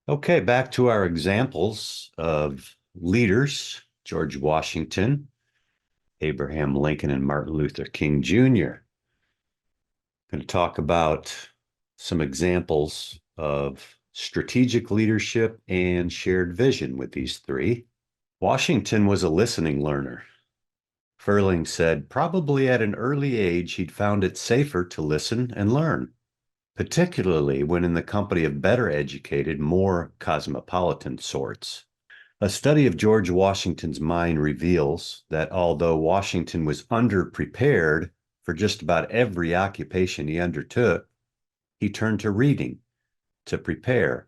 Okay, back to our examples of leaders: George Washington, Abraham Lincoln, and Martin Luther King Jr. I'm going to talk about some examples of strategic leadership and shared vision with these three. Washington was a listening learner. Furling said probably at an early age he'd found it safer to listen and learn, particularly when in the company of better educated, more cosmopolitan sorts. A study of George Washington's mind reveals that although Washington was underprepared for just about every occupation he undertook, he turned to reading to prepare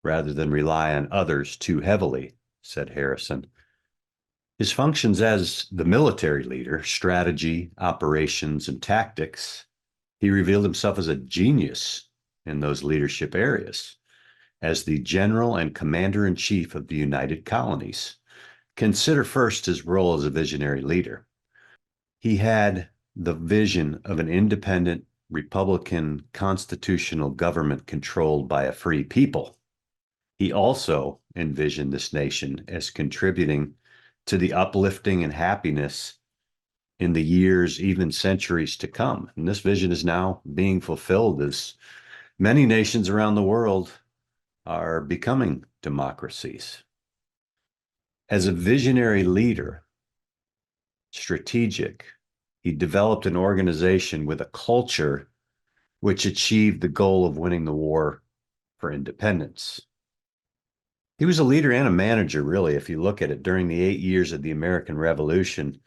rather than rely on others too heavily, said Harrison. His functions as the military leader, strategy, operations, and tactics, he revealed himself as a genius in those leadership areas, as the general and commander-in-chief of the United Colonies. Consider first his role as a visionary leader. He had the vision of an independent, Republican constitutional government controlled by a free people. He also envisioned this nation as contributing to the uplifting and happiness in the years, even centuries to come. And this vision is now being fulfilled as many nations around the world are becoming democracies. As a visionary leader, strategic, he developed an organization with a culture which achieved the goal of winning the war for independence. He was a leader and a manager, really, if you look at it. During the 8 years of the American Revolution,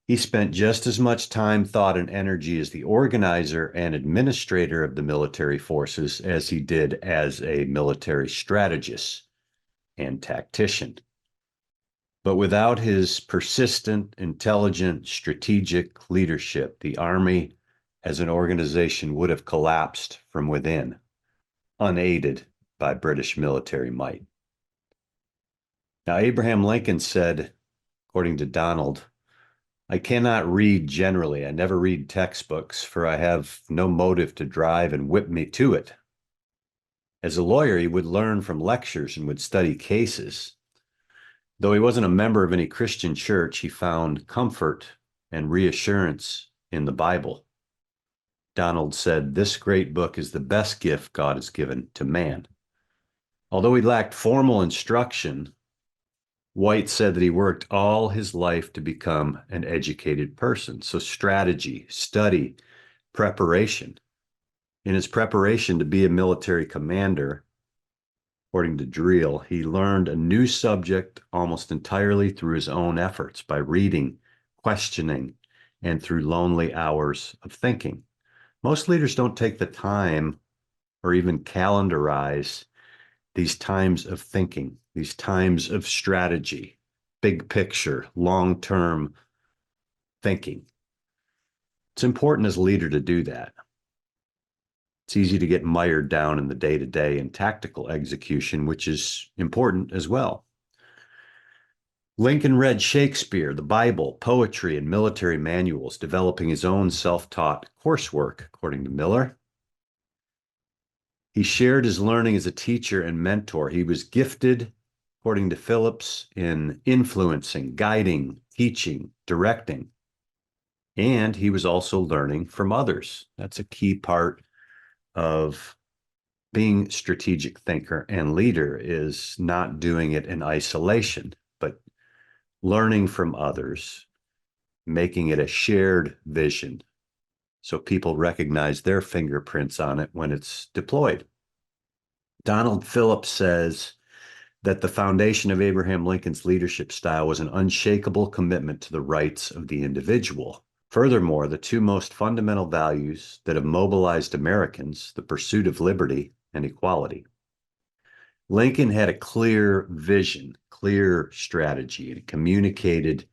he spent just as much time, thought, and energy as the organizer and administrator of the military forces as he did as a military strategist and tactician. But without his persistent, intelligent, strategic leadership, the Army as an organization would have collapsed from within, unaided by British military might. Now, Abraham Lincoln said, according to Donald, I cannot read generally. I never read textbooks, for I have no motive to drive and whip me to it. As a lawyer, he would learn from lectures and would study cases. Though he wasn't a member of any Christian church, he found comfort and reassurance in the Bible. Donald said, this great book is the best gift God has given to man. Although he lacked formal instruction, White said that he worked all his life to become an educated person. So strategy, study, preparation. In his preparation to be a military commander, according to Driel, he learned a new subject almost entirely through his own efforts by reading, questioning, and through lonely hours of thinking. Most leaders don't take the time or even calendarize these times of thinking, these times of strategy, big picture, long-term thinking. It's important as a leader to do that. It's easy to get mired down in the day-to-day and tactical execution, which is important as well. Lincoln read Shakespeare, the Bible, poetry, and military manuals, developing his own self-taught coursework, according to Miller. He shared his learning as a teacher and mentor. He was gifted, according to Phillips, in influencing, guiding, teaching, directing. And he was also learning from others. That's a key part of being a strategic thinker and leader, is not doing it in isolation, but learning from others, making it a shared vision so people recognize their fingerprints on it when it's deployed. Donald Phillips says that the foundation of Abraham Lincoln's leadership style was an unshakable commitment to the rights of the individual. Furthermore, the two most fundamental values that have mobilized Americans, the pursuit of liberty and equality. Lincoln had a clear vision, clear strategy, and communicated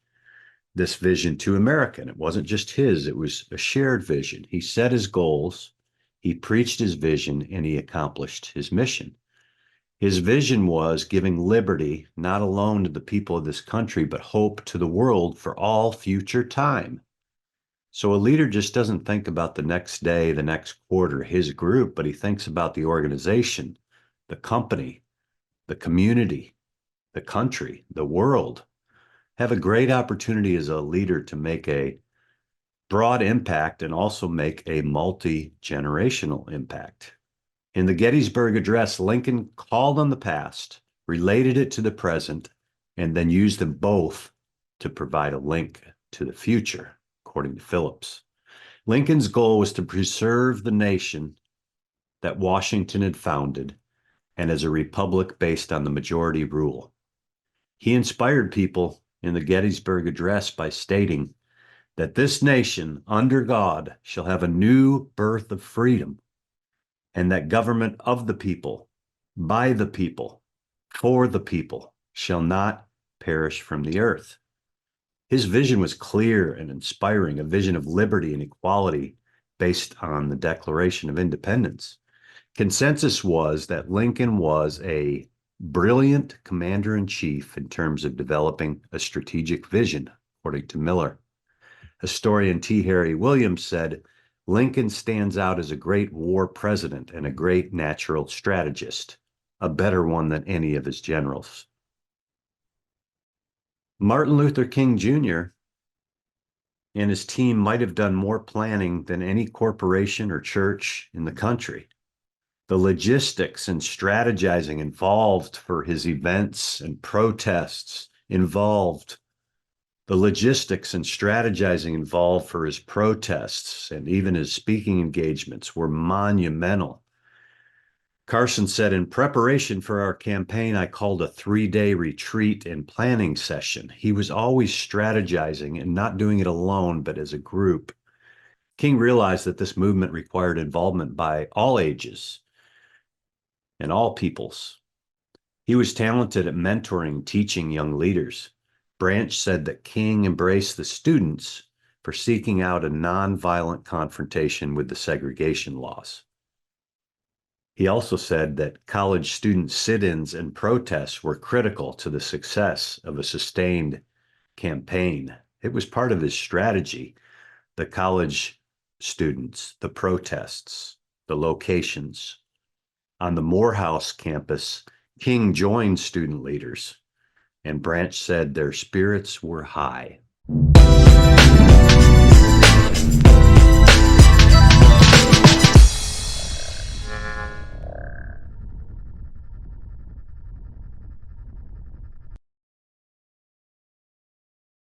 this vision to America. And it wasn't just his, it was a shared vision. He set his goals, he preached his vision, and he accomplished his mission. His vision was giving liberty not alone to the people of this country, but hope to the world for all future time. So a leader just doesn't think about the next day, the next quarter, his group, but he thinks about the organization, the company, the community, the country, the world have a great opportunity as a leader to make a broad impact and also make a multi-generational impact. In the Gettysburg Address, Lincoln called on the past, related it to the present, and then used them both to provide a link to the future, according to Phillips. Lincoln's goal was to preserve the nation that Washington had founded and as a republic based on the majority rule. He inspired people in the Gettysburg Address by stating that this nation, under God, shall have a new birth of freedom, and that government of the people, by the people, for the people, shall not perish from the earth. His vision was clear and inspiring, a vision of liberty and equality based on the Declaration of Independence. Consensus was that Lincoln was a brilliant commander-in-chief in terms of developing a strategic vision, according to Miller. Historian T. Harry Williams said, Lincoln stands out as a great war president and a great natural strategist, a better one than any of his generals. Martin Luther King Jr. and his team might have done more planning than any corporation or church in the country. The logistics and strategizing involved for his events and protests involved the logistics and strategizing involved for his protests and even his speaking engagements were monumental. Carson said, in preparation for our campaign, I called a 3-day retreat and planning session. He was always strategizing and not doing it alone, but as a group. King realized that this movement required involvement by all ages and all peoples. He was talented at mentoring and teaching young leaders. Branch said that King embraced the students for seeking out a nonviolent confrontation with the segregation laws. He also said that college student sit-ins and protests were critical to the success of a sustained campaign. It was part of his strategy. The college students, the protests, the locations. On the Morehouse campus, King joined student leaders, and Branch said their spirits were high.